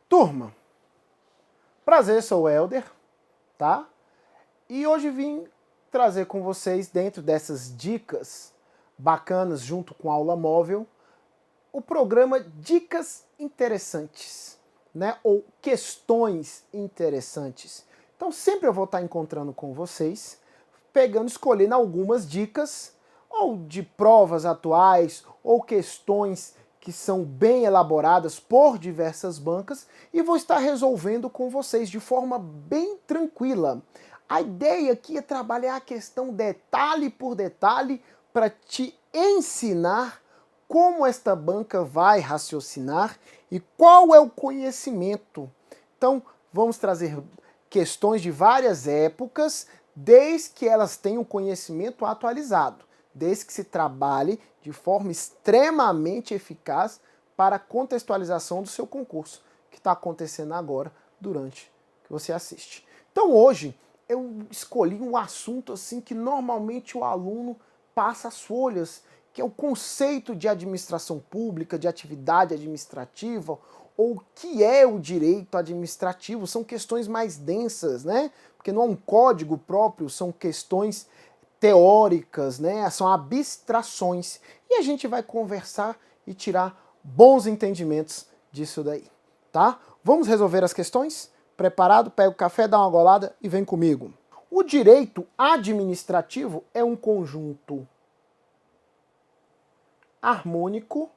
Turma, prazer, sou o Helder, tá? E hoje vim trazer com vocês, dentro dessas dicas bacanas junto com a aula móvel, o programa Dicas Interessantes, né? Ou Questões Interessantes. Então sempre eu vou estar encontrando com vocês, escolhendo algumas dicas, ou de provas atuais, ou questões que são bem elaboradas por diversas bancas, e vou estar resolvendo com vocês de forma bem tranquila. A ideia aqui é trabalhar a questão detalhe por detalhe para te ensinar como esta banca vai raciocinar e qual é o conhecimento. Então, vamos trazer questões de várias épocas, desde que elas tenham conhecimento atualizado, desde que se trabalhe de forma extremamente eficaz para a contextualização do seu concurso, que está acontecendo agora, durante que você assiste. Então hoje eu escolhi um assunto assim que normalmente o aluno passa as folhas, que é o conceito de administração pública, de atividade administrativa, ou o que é o direito administrativo. São questões mais densas, né? Porque não é um código próprio, são questões teóricas, né? São abstrações. E a gente vai conversar e tirar bons entendimentos disso daí, tá? Vamos resolver as questões? Preparado? Pega o café, dá uma golada e vem comigo. O direito administrativo é um conjunto harmônico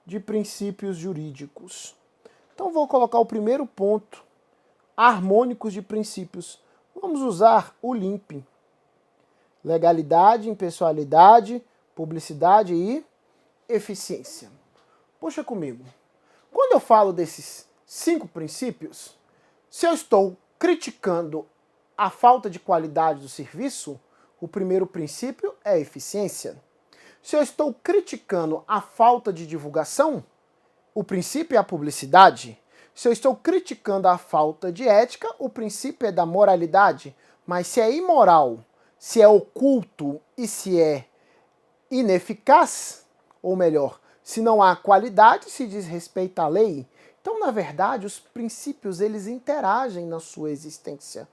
de princípios jurídicos. Então vou colocar o primeiro ponto, harmônicos de princípios. Vamos usar o LIMP. Legalidade, impessoalidade, publicidade e eficiência. Puxa comigo. Quando eu falo desses 5 princípios, se eu estou criticando a falta de qualidade do serviço, o primeiro princípio é a eficiência. Se eu estou criticando a falta de divulgação, o princípio é a publicidade. Se eu estou criticando a falta de ética, o princípio é da moralidade. Mas se é imoral, se é oculto e se é ineficaz, ou melhor, se não há qualidade, se diz respeito à lei. Então, na verdade, os princípios eles interagem na sua existência.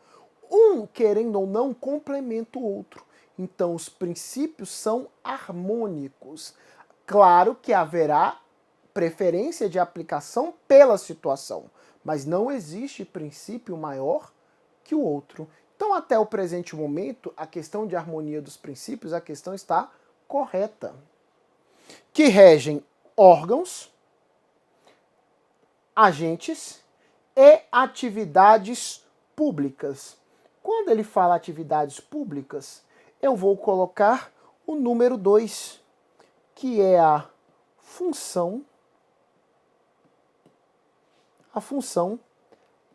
Um, querendo ou não, complementa o outro. Então, os princípios são harmônicos. Claro que haverá preferência de aplicação pela situação, mas não existe princípio maior que o outro. Então, até o presente momento, a questão de harmonia dos princípios, a questão está correta. Que regem órgãos, agentes e atividades públicas. Quando ele fala atividades públicas, eu vou colocar o número 2, que é a função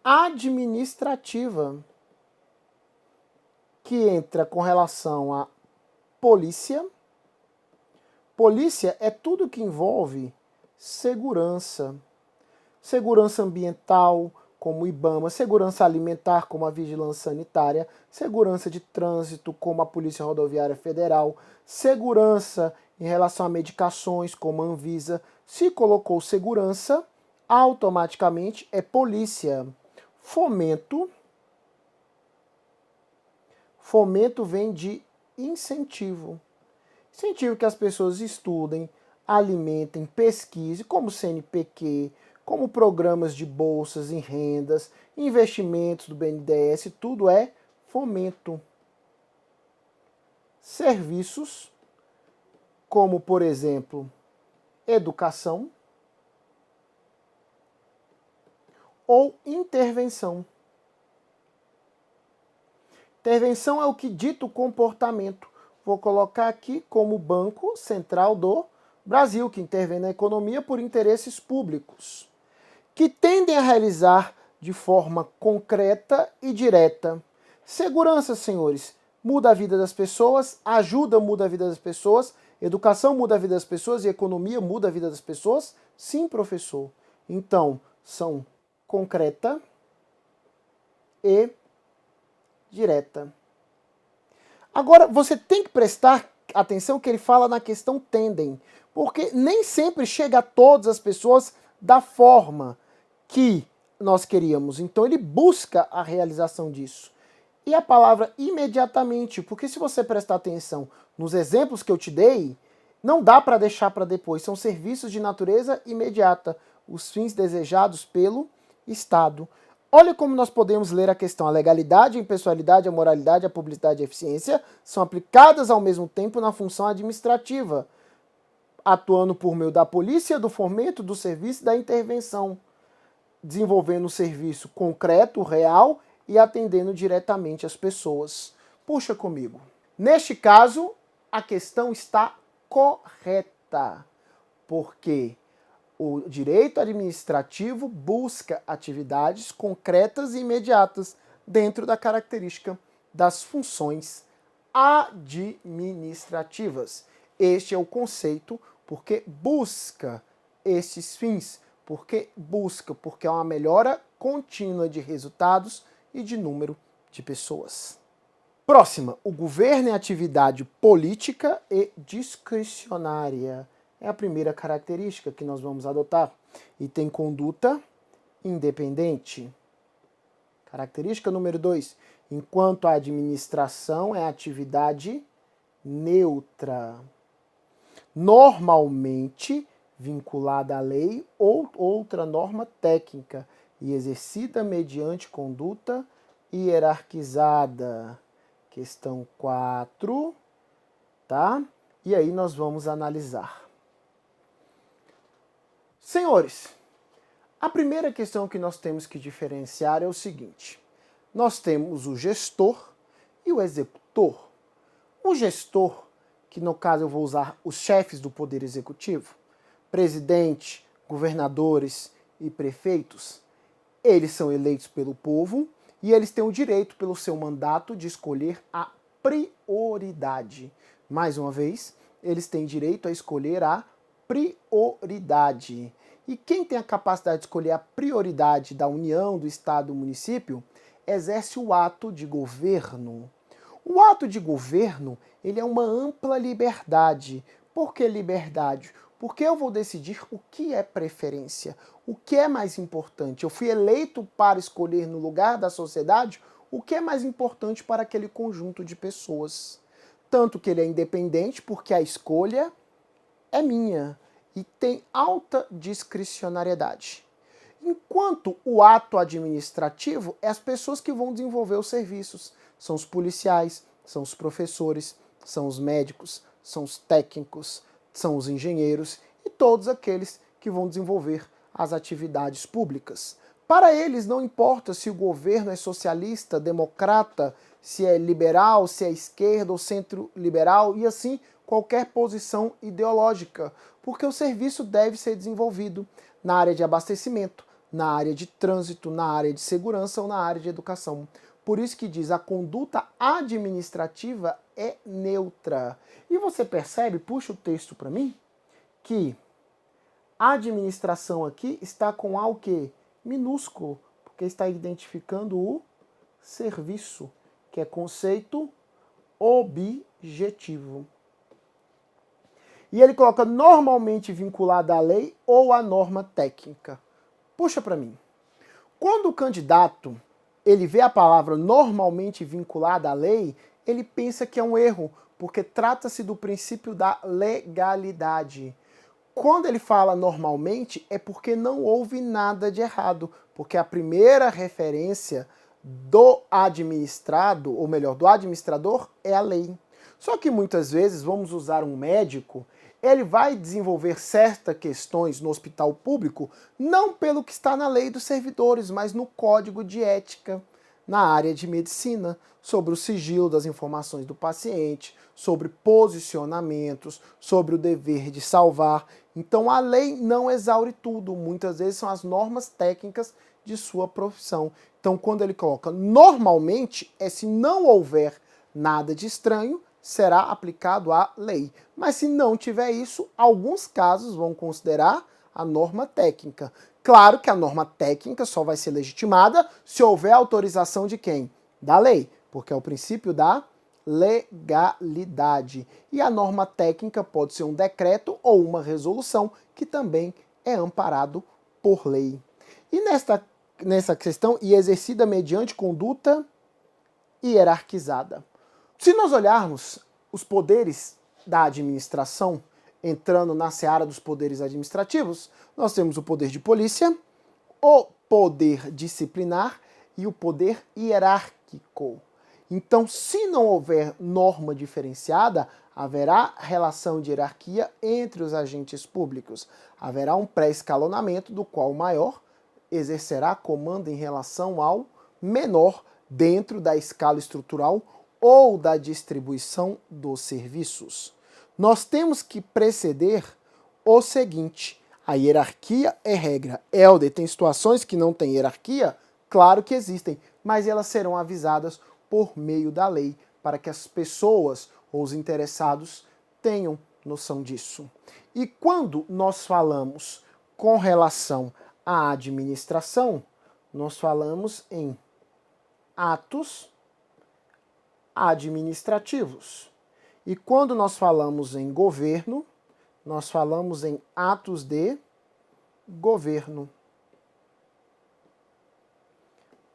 administrativa, que entra com relação à polícia. Polícia é tudo que envolve segurança. Segurança ambiental, como o IBAMA, segurança alimentar, como a vigilância sanitária, segurança de trânsito, como a Polícia Rodoviária Federal, segurança em relação a medicações, como a Anvisa. Se colocou segurança, automaticamente é polícia. Fomento vem de incentivo. Incentivo que as pessoas estudem, alimentem, pesquisem, como CNPq, como programas de bolsas em rendas, investimentos do BNDES, tudo é fomento. Serviços, como por exemplo, educação ou intervenção. Intervenção é o que dita o comportamento. Vou colocar aqui como Banco Central do Brasil, que intervém na economia por interesses públicos, que tendem a realizar de forma concreta e direta. Segurança, senhores, muda a vida das pessoas, ajuda muda a vida das pessoas, educação muda a vida das pessoas e economia muda a vida das pessoas? Sim, professor. Então, são concreta e direta. Agora, você tem que prestar atenção que ele fala na questão tendem, porque nem sempre chega a todas as pessoas da forma que nós queríamos. Então ele busca a realização disso. E a palavra imediatamente, porque se você prestar atenção nos exemplos que eu te dei, não dá para deixar para depois. São serviços de natureza imediata, os fins desejados pelo Estado. Olha como nós podemos ler a questão. A legalidade, a impessoalidade, a moralidade, a publicidade e a eficiência são aplicadas ao mesmo tempo na função administrativa, atuando por meio da polícia, do fomento, do serviço e da intervenção, desenvolvendo um serviço concreto, real e atendendo diretamente as pessoas. Puxa comigo. Neste caso, a questão está correta, porque o direito administrativo busca atividades concretas e imediatas dentro da característica das funções administrativas. Este é o conceito, porque busca estes fins, porque é uma melhora contínua de resultados e de número de pessoas. Próxima, o governo é atividade política e discricionária. É a primeira característica que nós vamos adotar. E tem conduta independente. Característica número 2. Enquanto a administração é atividade neutra. Normalmente vinculada à lei ou outra norma técnica e exercida mediante conduta hierarquizada. Questão 4, tá? E aí nós vamos analisar. Senhores, a primeira questão que nós temos que diferenciar é o seguinte. Nós temos o gestor e o executor. O gestor, que no caso eu vou usar os chefes do Poder Executivo, presidente, governadores e prefeitos, eles são eleitos pelo povo e eles têm o direito, pelo seu mandato, de escolher a prioridade. Mais uma vez, eles têm direito a escolher a prioridade. E quem tem a capacidade de escolher a prioridade da União, do Estado, do município, exerce o ato de governo. O ato de governo, ele é uma ampla liberdade. Por que liberdade? Porque eu vou decidir o que é preferência, o que é mais importante. Eu fui eleito para escolher no lugar da sociedade o que é mais importante para aquele conjunto de pessoas. Tanto que ele é independente, porque a escolha é minha e tem alta discricionariedade. Enquanto o ato administrativo é as pessoas que vão desenvolver os serviços. São os policiais, são os professores, são os médicos, são os técnicos, são os engenheiros e todos aqueles que vão desenvolver as atividades públicas. Para eles não importa se o governo é socialista, democrata, se é liberal, se é esquerda ou centro-liberal e assim qualquer posição ideológica, porque o serviço deve ser desenvolvido na área de abastecimento, na área de trânsito, na área de segurança ou na área de educação. Por isso que diz a conduta administrativa é neutra. E você percebe, puxa o texto para mim, que a administração aqui está com A o quê? Minúsculo, porque está identificando o serviço, que é conceito objetivo. E ele coloca normalmente vinculado à lei ou à norma técnica. Puxa para mim. Quando o candidato ele vê a palavra normalmente vinculada à lei, ele pensa que é um erro, porque trata-se do princípio da legalidade. Quando ele fala normalmente, é porque não houve nada de errado, porque a primeira referência do administrado, ou melhor, do administrador, é a lei. Só que muitas vezes, vamos usar um médico, ele vai desenvolver certas questões no hospital público, não pelo que está na lei dos servidores, mas no código de ética, na área de medicina, sobre o sigilo das informações do paciente, sobre posicionamentos, sobre o dever de salvar. Então a lei não exaure tudo, muitas vezes são as normas técnicas de sua profissão. Então quando ele coloca normalmente, é se não houver nada de estranho, será aplicado a lei. Mas se não tiver isso, alguns casos vão considerar a norma técnica. Claro que a norma técnica só vai ser legitimada se houver autorização de quem? Da lei, porque é o princípio da legalidade. E a norma técnica pode ser um decreto ou uma resolução, que também é amparado por lei. E nesta nessa questão, e exercida mediante conduta hierarquizada. Se nós olharmos os poderes da administração, entrando na seara dos poderes administrativos, nós temos o poder de polícia, o poder disciplinar e o poder hierárquico. Então, se não houver norma diferenciada, haverá relação de hierarquia entre os agentes públicos. Haverá um pré-escalonamento do qual o maior exercerá comando em relação ao menor dentro da escala estrutural ou da distribuição dos serviços. Nós temos que preceder o seguinte: a hierarquia é regra. Helder, tem situações que não tem hierarquia? Claro que existem, mas elas serão avisadas por meio da lei, para que as pessoas ou os interessados tenham noção disso. E quando nós falamos com relação à administração, nós falamos em atos administrativos. E quando nós falamos em governo, nós falamos em atos de governo.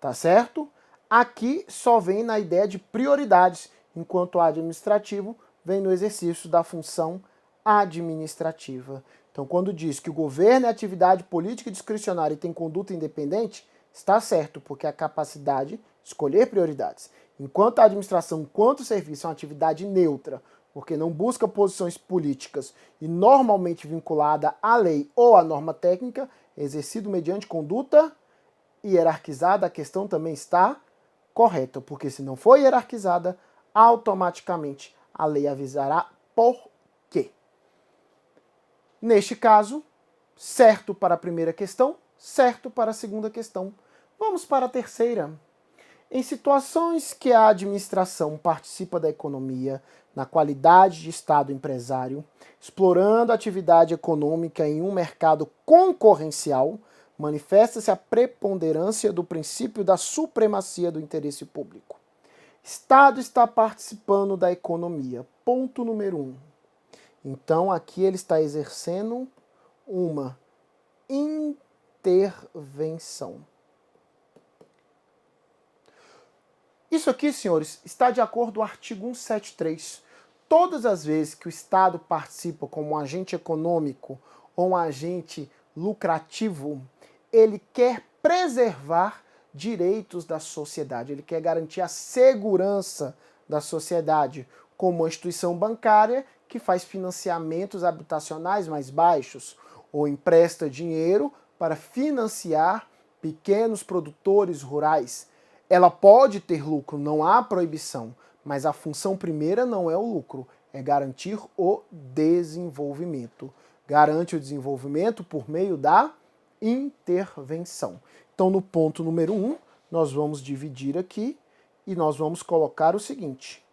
Tá certo? Aqui só vem na ideia de prioridades, enquanto o administrativo vem no exercício da função administrativa. Então, quando diz que o governo é atividade política e discricionária e tem conduta independente, está certo, porque é a capacidade de escolher prioridades. Enquanto a administração, enquanto o serviço é uma atividade neutra, porque não busca posições políticas e normalmente vinculada à lei ou à norma técnica, exercido mediante conduta hierarquizada, a questão também está correta, porque se não for hierarquizada, automaticamente a lei avisará por quê. Neste caso, certo para a primeira questão, certo para a segunda questão. Vamos para a terceira. Em situações que a administração participa da economia na qualidade de Estado empresário, explorando a atividade econômica em um mercado concorrencial, manifesta-se a preponderância do princípio da supremacia do interesse público. Estado está participando da economia. Ponto número 1. Então, aqui ele está exercendo uma intervenção. Isso aqui, senhores, está de acordo com o artigo 173. Todas as vezes que o Estado participa como um agente econômico ou um agente lucrativo, ele quer preservar direitos da sociedade, ele quer garantir a segurança da sociedade, como uma instituição bancária que faz financiamentos habitacionais mais baixos ou empresta dinheiro para financiar pequenos produtores rurais. Ela pode ter lucro, não há proibição, mas a função primeira não é o lucro, é garantir o desenvolvimento. Garante o desenvolvimento por meio da intervenção. Então, no ponto número 1, nós vamos dividir aqui e nós vamos colocar o seguinte: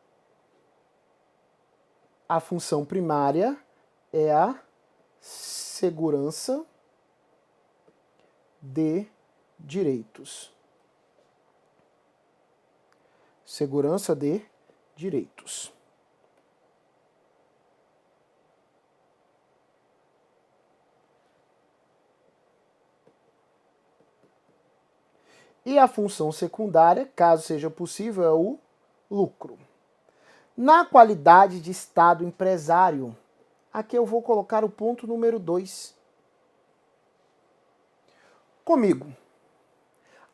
a função primária é a segurança de direitos. Segurança de direitos. E a função secundária, caso seja possível, é o lucro. Na qualidade de Estado empresário, aqui eu vou colocar o ponto número 2. Comigo.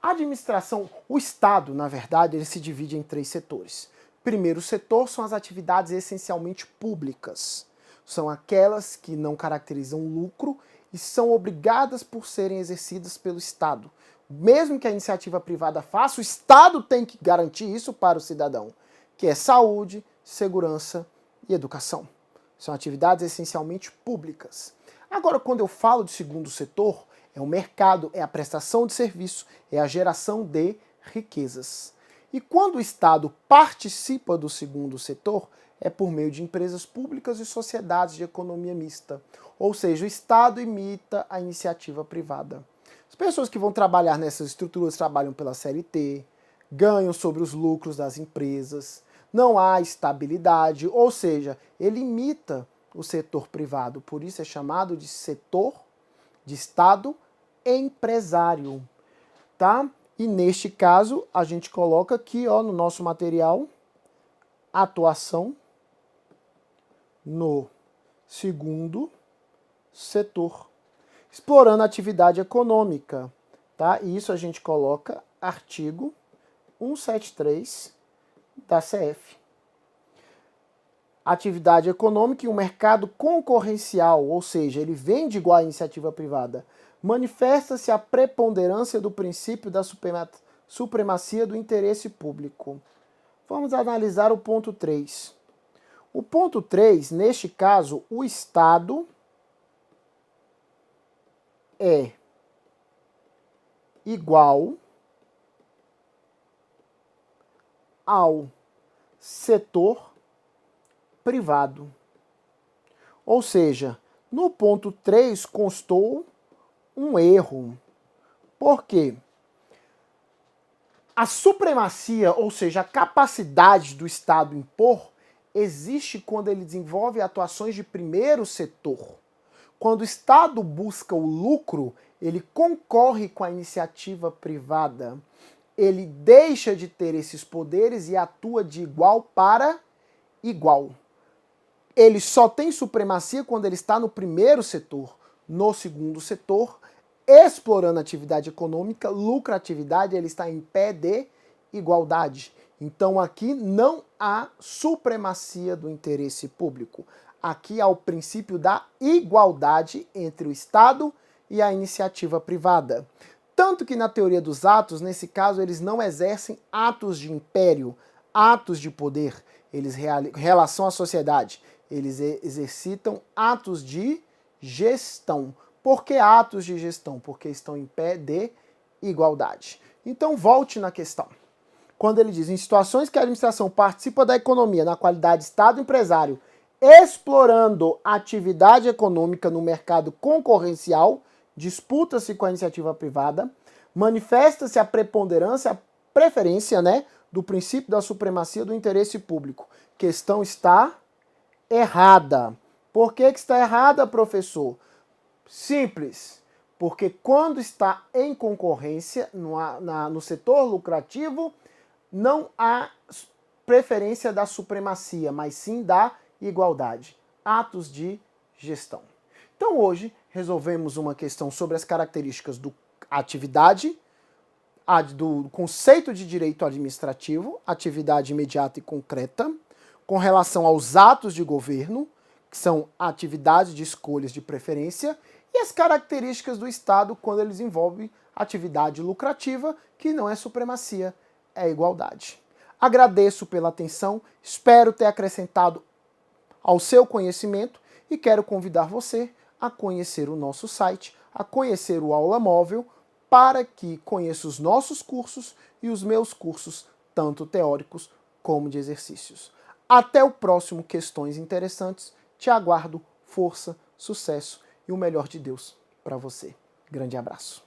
A administração, o Estado, na verdade, ele se divide em 3 setores. Primeiro setor são as atividades essencialmente públicas. São aquelas que não caracterizam lucro e são obrigadas por serem exercidas pelo Estado. Mesmo que a iniciativa privada faça, o Estado tem que garantir isso para o cidadão, que é saúde, segurança e educação. São atividades essencialmente públicas. Agora, quando eu falo de segundo setor, é o mercado, é a prestação de serviço, é a geração de riquezas. E quando o Estado participa do segundo setor, é por meio de empresas públicas e sociedades de economia mista. Ou seja, o Estado imita a iniciativa privada. As pessoas que vão trabalhar nessas estruturas trabalham pela CLT, ganham sobre os lucros das empresas, não há estabilidade, ou seja, ele imita o setor privado, por isso é chamado de setor de Estado empresário. tá? E neste caso, a gente coloca aqui, ó, no nosso material, atuação no segundo setor, explorando a atividade econômica, tá? E isso a gente coloca artigo 173 da CF. Atividade econômica e um mercado concorrencial, ou seja, ele vende igual à iniciativa privada, manifesta-se a preponderância do princípio da supremacia do interesse público. Vamos analisar o ponto 3. O ponto 3, neste caso, o Estado é igual ao setor privado. Ou seja, no ponto 3 constou um erro. Por quê? A supremacia, ou seja, a capacidade do Estado impor, existe quando ele desenvolve atuações de primeiro setor. Quando o Estado busca o lucro, ele concorre com a iniciativa privada. Ele deixa de ter esses poderes e atua de igual para igual. Ele só tem supremacia quando ele está no primeiro setor. No segundo setor, explorando a atividade econômica, lucratividade, ele está em pé de igualdade. Então aqui não há supremacia do interesse público. Aqui há o princípio da igualdade entre o Estado e a iniciativa privada. Tanto que na teoria dos atos, nesse caso, eles não exercem atos de império, atos de poder, eles relação à sociedade, eles exercitam atos de gestão. Por que atos de gestão? Porque estão em pé de igualdade. Então volte na questão. Quando ele diz, em situações que a administração participa da economia na qualidade de Estado empresário, explorando atividade econômica no mercado concorrencial, disputa-se com a iniciativa privada, manifesta-se a preponderância, a preferência, né, do princípio da supremacia do interesse público. Questão está errada. Por que está errada, professor? Simples. Porque quando está em concorrência no setor lucrativo, não há preferência da supremacia, mas sim da igualdade. Atos de gestão. Então hoje resolvemos uma questão sobre as características da atividade, do conceito de direito administrativo, atividade imediata e concreta, com relação aos atos de governo, que são atividades de escolhas de preferência, e as características do Estado quando eles envolvem atividade lucrativa, que não é supremacia, é igualdade. Agradeço pela atenção, espero ter acrescentado ao seu conhecimento e quero convidar você a conhecer o nosso site, a conhecer o Aula Móvel, para que conheça os nossos cursos e os meus cursos, tanto teóricos como de exercícios. Até o próximo Questões Interessantes. Te aguardo, força, sucesso e o melhor de Deus para você. Grande abraço.